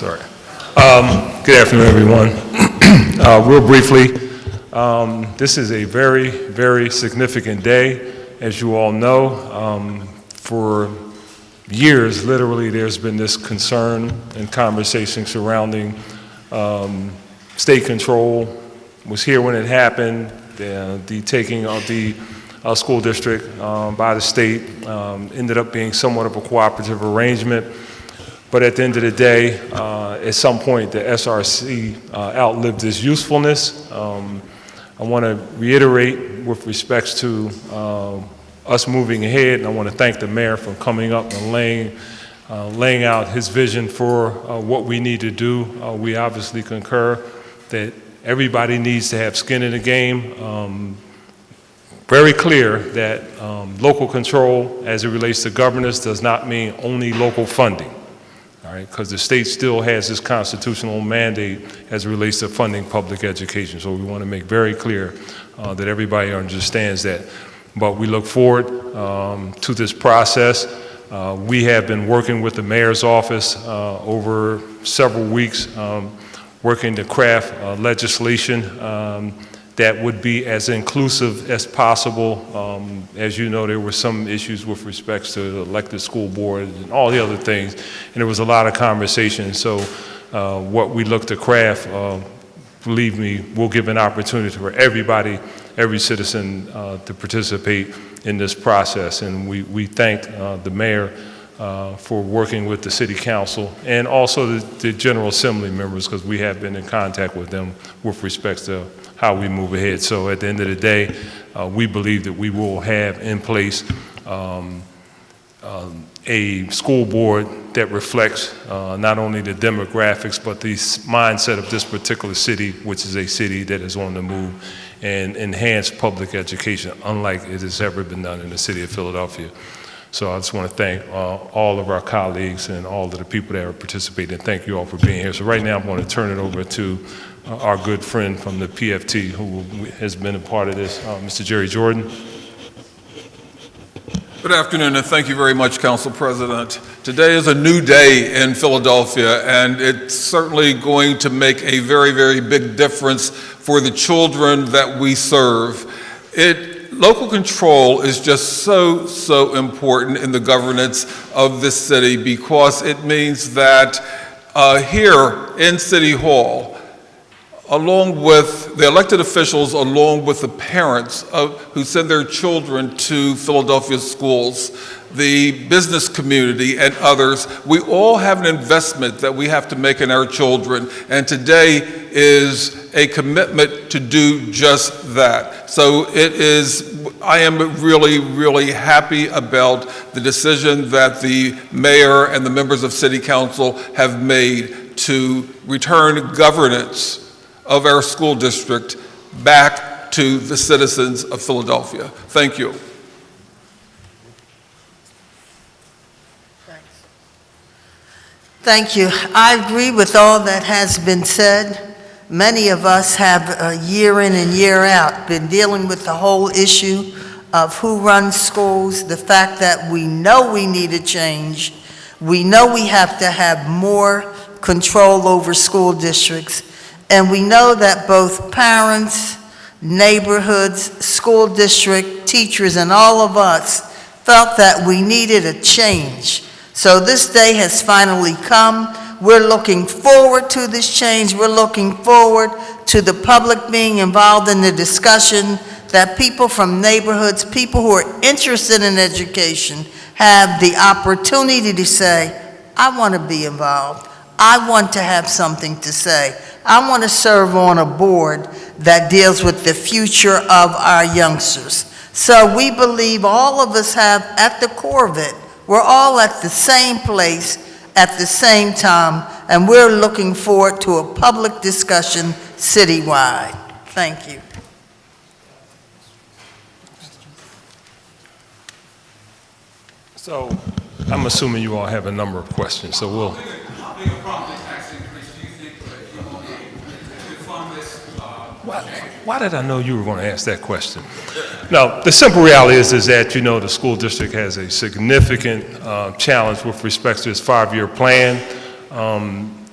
Sorry. Good afternoon, everyone. Real briefly, this is a very, very significant day. As you all know, for years, literally, there's been this concern and conversation surrounding state control. Was here when it happened, the taking of the school district by the state ended up being somewhat of a cooperative arrangement. But at the end of the day, at some point, the SRC outlived its usefulness. I want to reiterate with respects to us moving ahead, and I want to thank the mayor for coming up and laying out his vision for what we need to do. We obviously concur that everybody needs to have skin in the game. Very clear that local control as it relates to governance does not mean only local funding. Because the state still has this constitutional mandate as it relates to funding public education. So we want to make very clear that everybody understands that. But we look forward to this process. We have been working with the mayor's office over several weeks, working to craft legislation that would be as inclusive as possible. As you know, there were some issues with respects to the elected school board and all the other things, and there was a lot of conversation. So what we look to craft, believe me, will give an opportunity for everybody, every citizen to participate in this process. And we thank the mayor for working with the city council and also the General Assembly members, because we have been in contact with them with respect to how we move ahead. So at the end of the day, we believe that we will have in place a school board that reflects not only the demographics, but the mindset of this particular city, which is a city that is on the move, and enhance public education, unlike it has ever been done in the city of Philadelphia. So I just want to thank all of our colleagues and all of the people that are participating. Thank you all for being here. So right now I'm going to turn it over to our good friend from the PFT who has been a part of this, Mr. Jerry Jordan. Good afternoon, and thank you very much, Council President. Today is a new day in Philadelphia, and it's certainly going to make a very, very big difference for the children that we serve. Local control is just so important in the governance of this city, because it means that here in City Hall, along with the elected officials, along with the parents who send their children to Philadelphia schools, the business community and others, we all have an investment that we have to make in our children, and today is a commitment to do just that. So I am really, really happy about the decision that the mayor and the members of City Council have made to return governance of our school district back to the citizens of Philadelphia. Thank you. Thank you. I agree with all that has been said. Many of us have year in and year out been dealing with the whole issue of who runs schools, the fact that we know we need a change. We know we have to have more control over school districts. And we know that both parents, neighborhoods, school district, teachers, and all of us felt that we needed a change. So this day has finally come. We're looking forward to this change. We're looking forward to the public being involved in the discussion, that people from neighborhoods, people who are interested in education, have the opportunity to say, I want to be involved. I want to have something to say. I want to serve on a board that deals with the future of our youngsters. So we believe all of us have, at the core of it, we're all at the same place at the same time, and we're looking forward to a public discussion citywide. Thank you. So I'm assuming you all have a number of questions, so we'll. Why did I know you were going to ask that question? No, the simple reality is that, you know, the school district has a significant challenge with respect to its 5-year plan.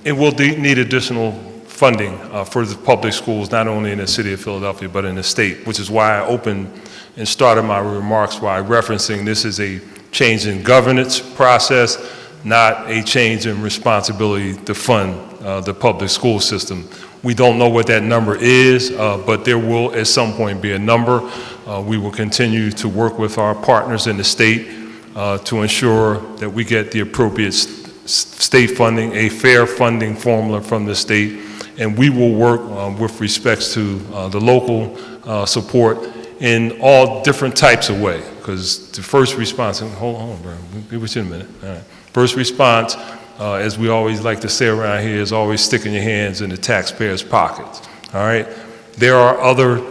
It will need additional funding for the public schools, not only in the city of Philadelphia, but in the state, which is why I opened and started my remarks by referencing this is a change in governance process, not a change in responsibility to fund the public school system. We don't know what that number is, but there will at some point be a number. We will continue to work with our partners in the state to ensure that we get the appropriate state funding, a fair funding formula from the state, and we will work with respects to the local support in all different types of way, because the first response, hold on, bro, be with you in a minute. All right. First response, as we always like to say around here, is always sticking your hands in the taxpayers' pockets. All right. There are other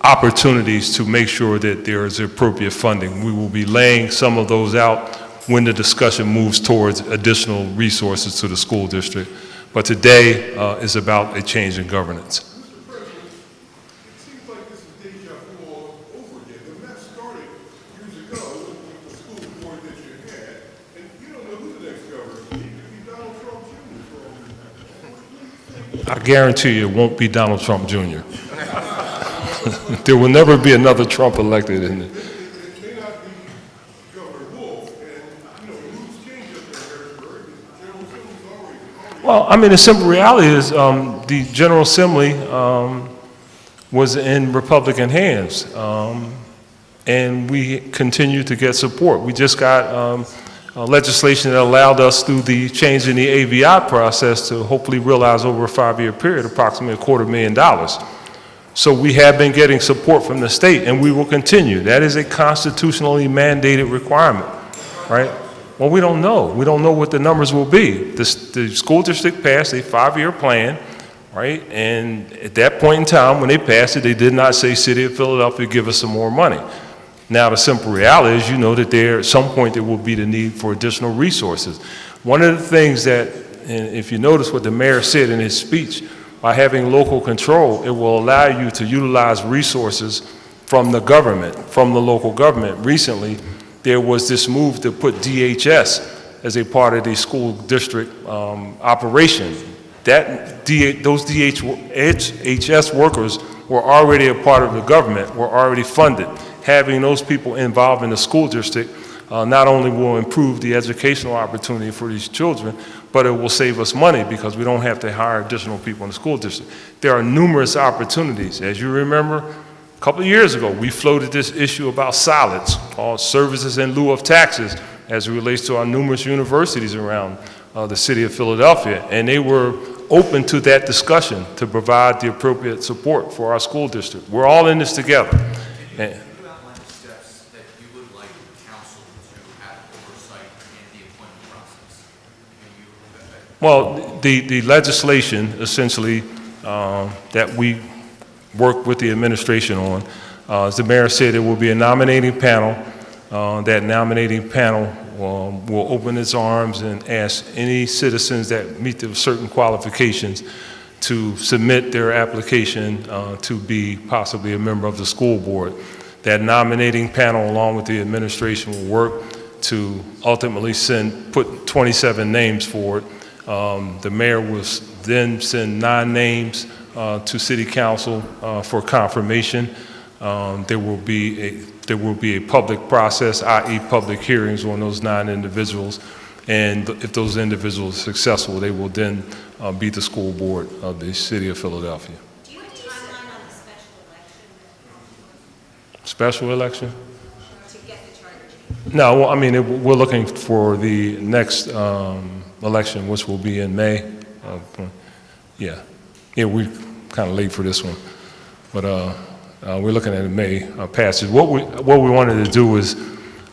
opportunities to make sure that there is appropriate funding. We will be laying some of those out when the discussion moves towards additional resources to the school district. But today is about a change in governance. I guarantee you it won't be Donald Trump Jr. There will never be another Trump elected in it. Well, I mean, the simple reality is the General Assembly was in Republican hands, and we continue to get support. We just got legislation that allowed us, through the change in the AVI process, to hopefully realize over a 5-year period approximately $250,000. So we have been getting support from the state, and we will continue. That is a constitutionally mandated requirement, right? Well, we don't know. We don't know what the numbers will be. The school district passed a 5-year plan, right? And at that point in time, when they passed it, they did not say, City of Philadelphia, give us some more money. Now, the simple reality is, you know, that at some point there will be the need for additional resources. One of the things that, and if you notice what the mayor said in his speech, by having local control, it will allow you to utilize resources from the government, from the local government. Recently, there was this move to put DHS as a part of the school district operation. Those DHS workers were already a part of the government, were already funded. Having those people involved in the school district not only will improve the educational opportunity for these children, but it will save us money because we don't have to hire additional people in the school district. There are numerous opportunities. As you remember, a couple of years ago, we floated this issue about solids, called services in lieu of taxes, as it relates to our numerous universities around the city of Philadelphia. And they were open to that discussion to provide the appropriate support for our school district. We're all in this together. And, well, the legislation, essentially, that we work with the administration on, as the mayor said, there will be a nominating panel. That nominating panel will open its arms and ask any citizens that meet the certain qualifications to submit their application to be possibly a member of the school board. That nominating panel, along with the administration, will work to ultimately put 27 names forward. The mayor will then send 9 names to City Council for confirmation. There will be a public process, i.e. public hearings on those 9 individuals. And if those individuals are successful, they will then be the school board of the City of Philadelphia. Do you have a timeline on the special election? Special election? To get the charter change? No, well, I mean, we're looking for the next election, which will be in May. Yeah, we're kind of late for this one, but we're looking at a May passage. What we wanted to do is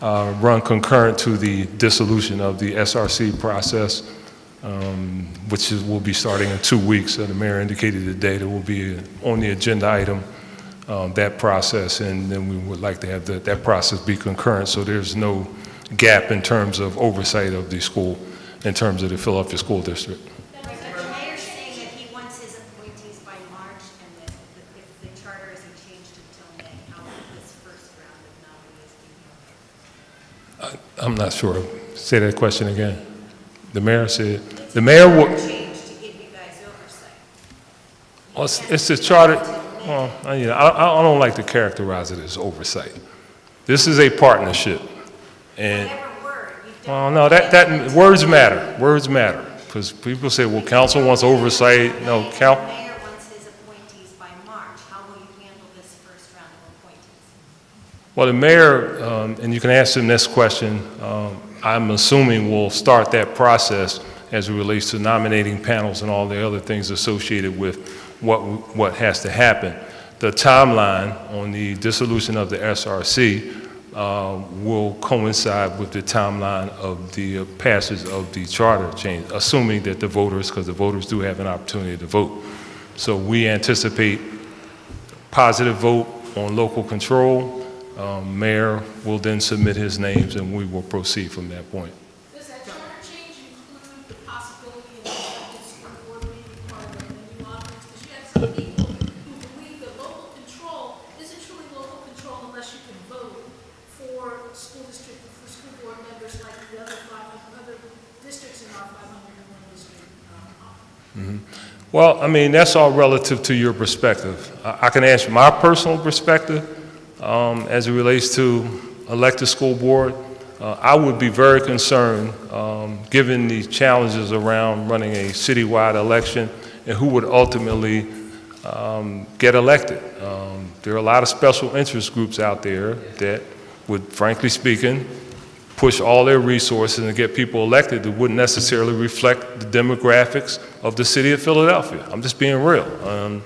run concurrent to the dissolution of the SRC process, which will be starting in 2 weeks. The mayor indicated today there will be on the agenda item that process, and then we would like to have that process be concurrent, so there's no gap in terms of oversight of the school, in terms of the Philadelphia School District. The mayor's saying that he wants his appointees by March, and that if the charter isn't changed until May, how will this first round of nominees be held? I'm not sure. Say that question again. The mayor said, the mayor will... Change to Well, it's the charter, well, you know, I don't like to characterize it as oversight. This is a partnership, and, Whatever word, you don't. well, no, that, words matter, because people say, well, council wants oversight, no, The count. mayor wants his appointees by March. How will you handle this first round of appointees? Well, the mayor, and you can ask him this question, I'm assuming we'll start that process as it relates to nominating panels and all the other things associated with what has to happen. The timeline on the dissolution of the SRC will coincide with the timeline of the passage of the charter change, assuming that the voters, because the voters do have an opportunity to vote. So we anticipate positive vote on local control. Mayor will then submit his names, and we will proceed from that point. Does that charter change include the possibility of elected school board being part of the new office? Because you have some people who believe that local control isn't truly local control unless you can vote for school district, for school board members like the other other districts in our 501 district. Well, I mean, that's all relative to your perspective. I can answer my personal perspective as it relates to elected school board. I would be very concerned, given the challenges around running a citywide election and who would ultimately get elected. There are a lot of special interest groups out there that would, frankly speaking, push all their resources and get people elected that wouldn't necessarily reflect the demographics of the city of Philadelphia. I'm just being real.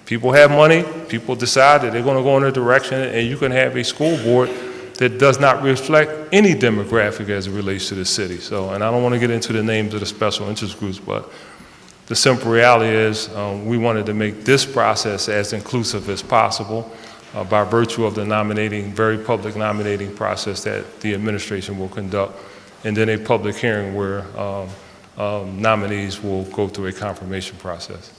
People have money, people decide that they're going to go in a direction, and you can have a school board that does not reflect any demographic as it relates to the city. So, and I don't want to get into the names of the special interest groups, but the simple reality is we wanted to make this process as inclusive as possible by virtue of the nominating, very public nominating process that the administration will conduct, and then a public hearing where nominees will go through a confirmation process.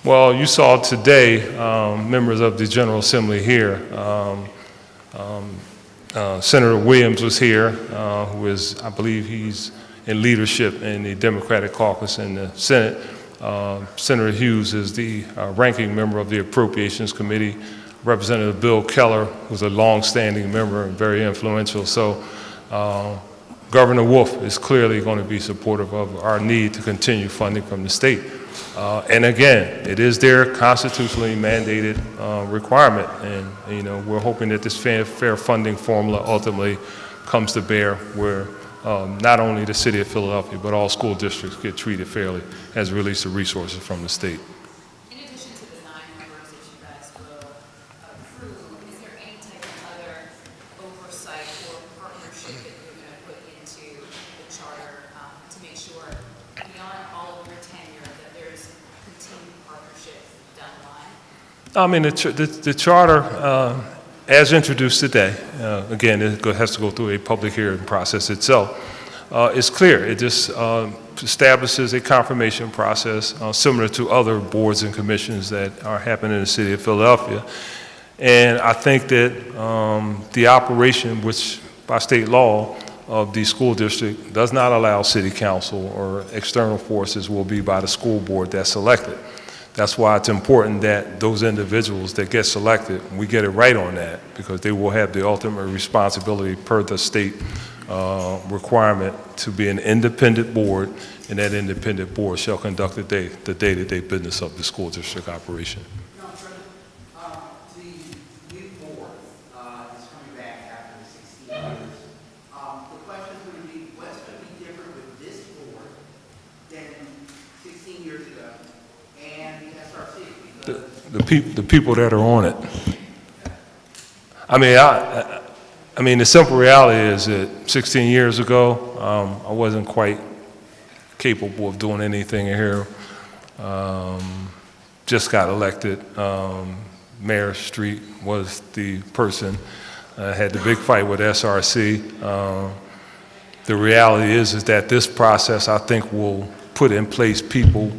Well, you saw today members of the General Assembly here. Senator Williams was here, who is, I believe he's in leadership in the Democratic caucus in the Senate. Senator Hughes is the ranking member of the Appropriations Committee. Representative Bill Keller, who's a long-standing member and very influential. So Governor Wolf is clearly going to be supportive of our need to continue funding from the state. And again, it is their constitutionally mandated requirement, and you know, we're hoping that this fair funding formula ultimately comes to bear where not only the city of Philadelphia, but all school districts get treated fairly as it relates to resources from the state. In addition to the 9 members that you guys will approve, is there any type of other oversight or partnership that you're going to put into the charter to make sure beyond all of your tenure that there's continued partnership down the line? I mean, the charter, as introduced today, again, it has to go through a public hearing process itself, is clear. It just establishes a confirmation process similar to other boards and commissions that are happening in the city of Philadelphia. And I think that the operation, which by state law of the school district does not allow city council or external forces, will be by the school board that's selected. That's why it's important that those individuals that get selected, we get it right on that, because they will have the ultimate responsibility per the state requirement to be an independent board, and that independent board shall conduct the day-to-day business of the school district operation. The new board is coming back after the 16 years. The question is going to be, what's going to be different with this board than 16 years ago and the SRC? Because The people that are on it. I mean, the simple reality is that 16 years ago, I wasn't quite capable of doing anything here. Just got elected. Mayor Street was the person. Had the big fight with SRC. The reality is that this process, I think, will put in place people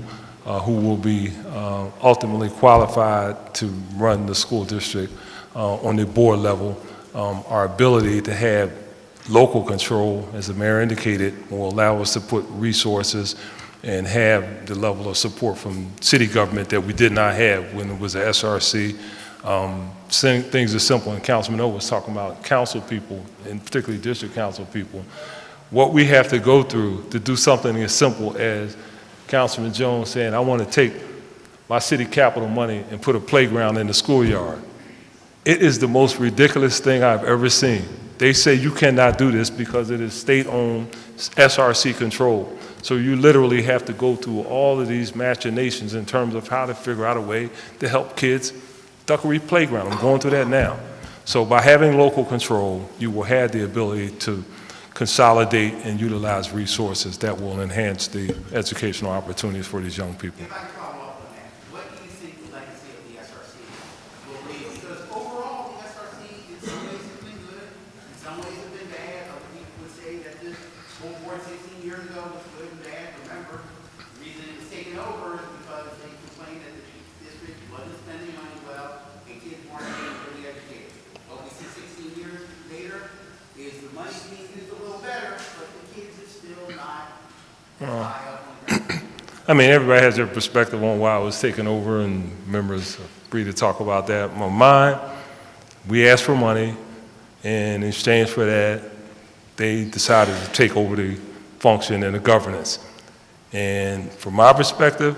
who will be ultimately qualified to run the school district on the board level our ability to have local control, as the mayor indicated, will allow us to put resources and have the level of support from city government that we did not have when it was a SRC. Things are simple, and Councilman O was talking about council people, and particularly district council people. What we have to go through to do something as simple as Councilman Jones saying, I want to take my city capital money and put a playground in the schoolyard. It is the most ridiculous thing I've ever seen. They say you cannot do this because it is state-owned, SRC controlled. So you literally have to go through all of these machinations in terms of how to figure out a way to help kids. Duckery Playground, I'm going through that now. So by having local control, you will have the ability to consolidate and utilize resources that will enhance the educational opportunities for these young people. If I can follow up on that, what do you think the legacy of the SRC will be? Because overall, the SRC in some ways has been good, in some ways have been bad. Other people would say that this school board 16 years ago was good and bad. Remember, the reason it was taken over is because they complained that the district wasn't spending money well and kids weren't being really educated. What we see 16 years later is the money being used a little better, but the kids are still not high up on the ground. I mean, everybody has their perspective on why it was taken over, and members are free to talk about that. Mine, we asked for money, and in exchange for that, they decided to take over the function and the governance. And from my perspective,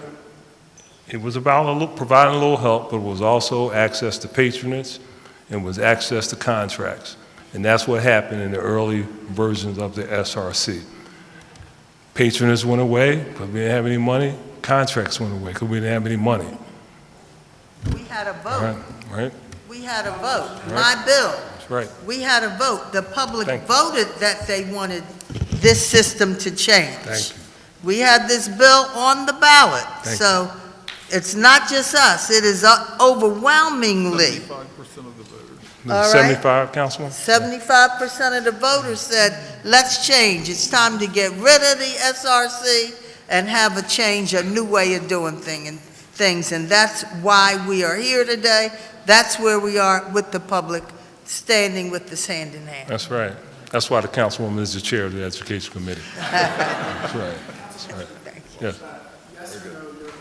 it was about providing a little help, but it was also access to patronage, and was access to contracts. And that's what happened in the early versions of the SRC. Patronage went away because we didn't have any money. Contracts went away because we didn't have any money. We had a vote. Right? We had a vote. My bill. That's right. We had a vote. The public Thank you. voted that they wanted this system to change. Thank you. We had this bill on the ballot. Thank So it's not just us. It is overwhelmingly, 75% of the voters. All right. 75, Councilman? 75% of the voters said, let's change. It's time to get rid of the SRC and have a change, a new way of doing things. And that's why we are here today. That's where we are with the public, standing with this hand in hand. That's right. That's why the councilwoman is the chair of the Education Committee. That's right. That's right. Yes. Yes or no, you're open to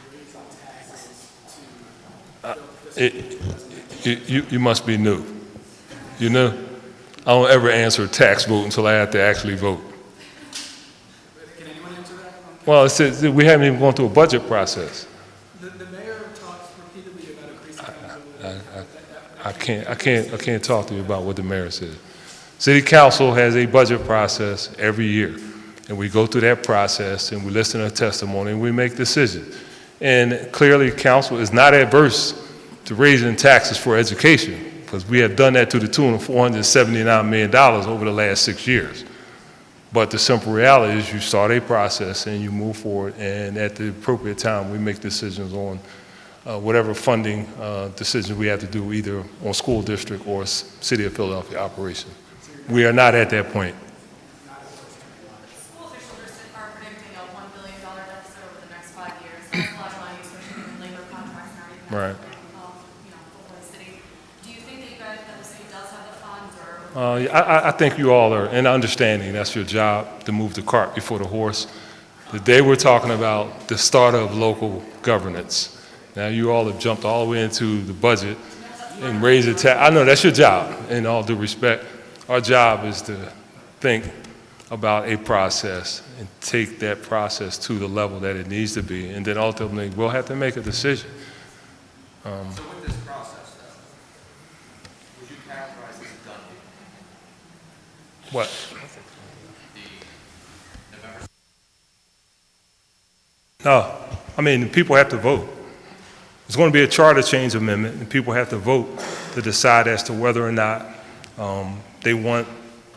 raising taxes to You must be new. You know? I don't ever answer a tax vote until I have to actually vote. Can anyone answer that? Well, it says that we haven't even gone through a budget process. The mayor talks repeatedly about increasing accountability. I can't talk to you about what the mayor said. City council has a budget process every year, and we go through that process and we listen to testimony and we make decisions. And clearly, council is not adverse to raising taxes for education, because we have done that to the tune of $479 million over the last 6 years. But the simple reality is you start a process and you move forward, and at the appropriate time, we make decisions on whatever funding decisions we have to do, either on school district or City of Philadelphia operation. We are not at that point. School officials are predicting a $1 billion deficit over the next 5 years. That's a lot of money, especially in labor contracts and everything. Right. For the city. Do you think that that the city does have the funds, or? I think you all are in understanding that's your job, to move the cart before the horse. Today we're talking about the start of local governance. Now you all have jumped all the way into the budget and raised the tax. I know that's your job, in all due respect. Our job is to think about a process and take that process to the level that it needs to be, and then ultimately we'll have to make a decision. So with this process, though, would you characterize this as a done deal? What? The November No, I mean, people have to vote. It's going to be a charter change amendment, and people have to vote to decide as to whether or not they want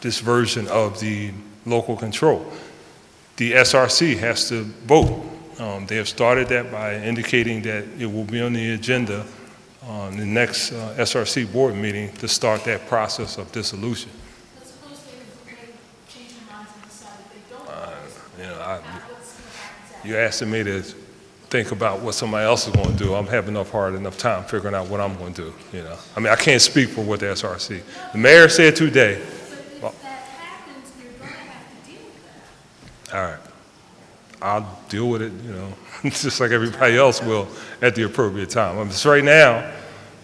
this version of the local control. The SRC has to vote. They have started that by indicating that it will be on the agenda on the next SRC board meeting to start that process of dissolution. But suppose they change their minds and decide that they don't. You're asking me to think about what somebody else is going to do. I'm having enough time figuring out what I'm going to do, you know. I mean, I can't speak for what the SRC. The mayor said today, But if that happens, you're gonna have to deal with that. all right, I'll deal with it, you know, just like everybody else will at the appropriate time. I mean, just right now,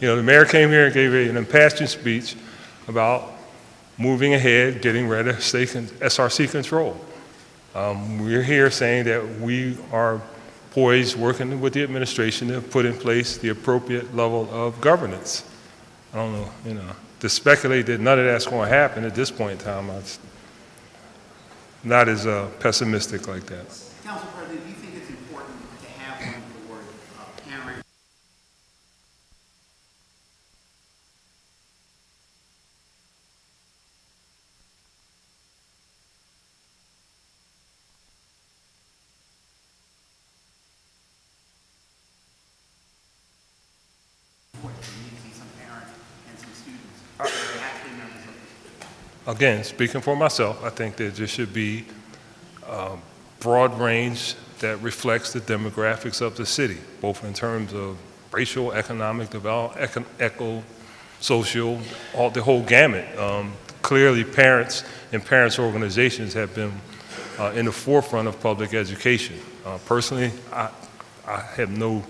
you know, the mayor came here and gave an impassioned speech about moving ahead, getting rid of SRC control. We're here saying that we are poised, working with the administration to put in place the appropriate level of governance. I don't know, you know, to speculate that none of that's going to happen at this point in time, I'm not as pessimistic like that. Council President, do you think it's important to have one for parent? You need to see some parents and some students that are actually members of the Again, speaking for myself, I think that there should be a broad range that reflects the demographics of the city, both in terms of racial, economic development, social, the whole gamut. Clearly, parents and parents' organizations have been in the forefront of public education. Personally, I have no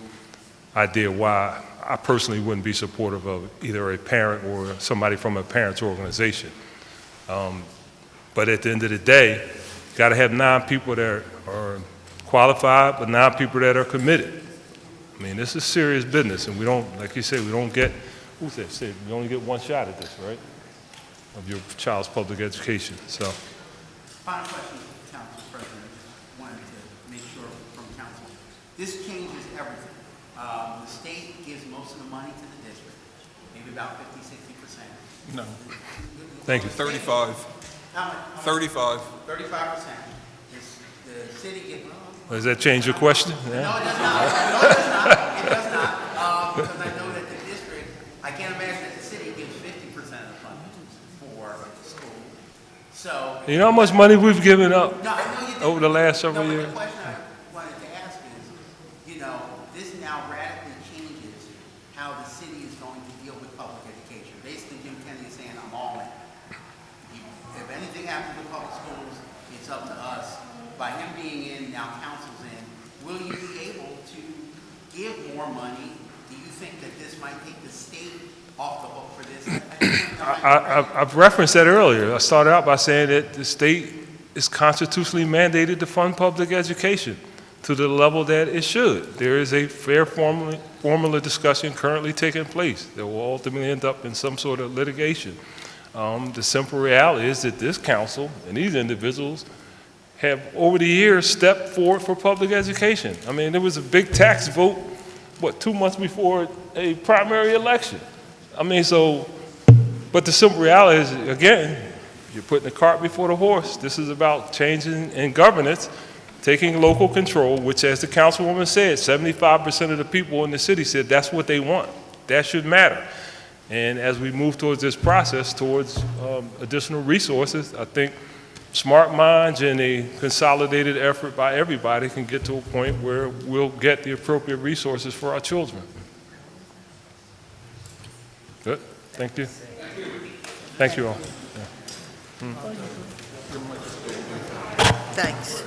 idea why I personally wouldn't be supportive of either a parent or somebody from a parents' organization. But at the end of the day, you got to have 9 people that are qualified, but 9 people that are committed. I mean, this is serious business, and we don't, like you said, we don't get, who said, we only get one shot at this, right? Of your child's public education, so. Final question, Council President. Just wanted to make sure from council. This changes everything. The state gives most of the money to the district, maybe about 50–60%. No, Thank you. 35, How much? 35. 35%. The city gets. Does that change your question? No, Yeah. it does not. No, it does not. It does not. Because I know that the district, I can't imagine that the city gives 50% of the funding for school. So. You know how much money we've given up No, I know you did. over the last several No, but years? the question I wanted to ask is, you know, this now radically changes how the city is going to deal with public education. Basically, Jim Kennedy is saying, I'm all in. If anything happens to public schools, it's up to us. By him being in, now council's in, will you be able to give more money? Do you think that this might take the state off the hook for this? I've referenced that earlier. I started out by saying that the state is constitutionally mandated to fund public education to the level that it should. There is a fair formula discussion currently taking place that will ultimately end up in some sort of litigation. The simple reality is that this council and these individuals have over the years stepped forward for public education. I mean, there was a big tax vote, 2 months before a primary election. I mean, so, but the simple reality is, again, you're putting the cart before the horse. This is about changing in governance, taking local control, which, as the councilwoman said, 75% of the people in the city said that's what they want. That should matter. And as we move towards this process, towards additional resources, I think smart minds and a consolidated effort by everybody can get to a point where we'll get the appropriate resources for our children. Good, thank you. Thank you all. Thanks.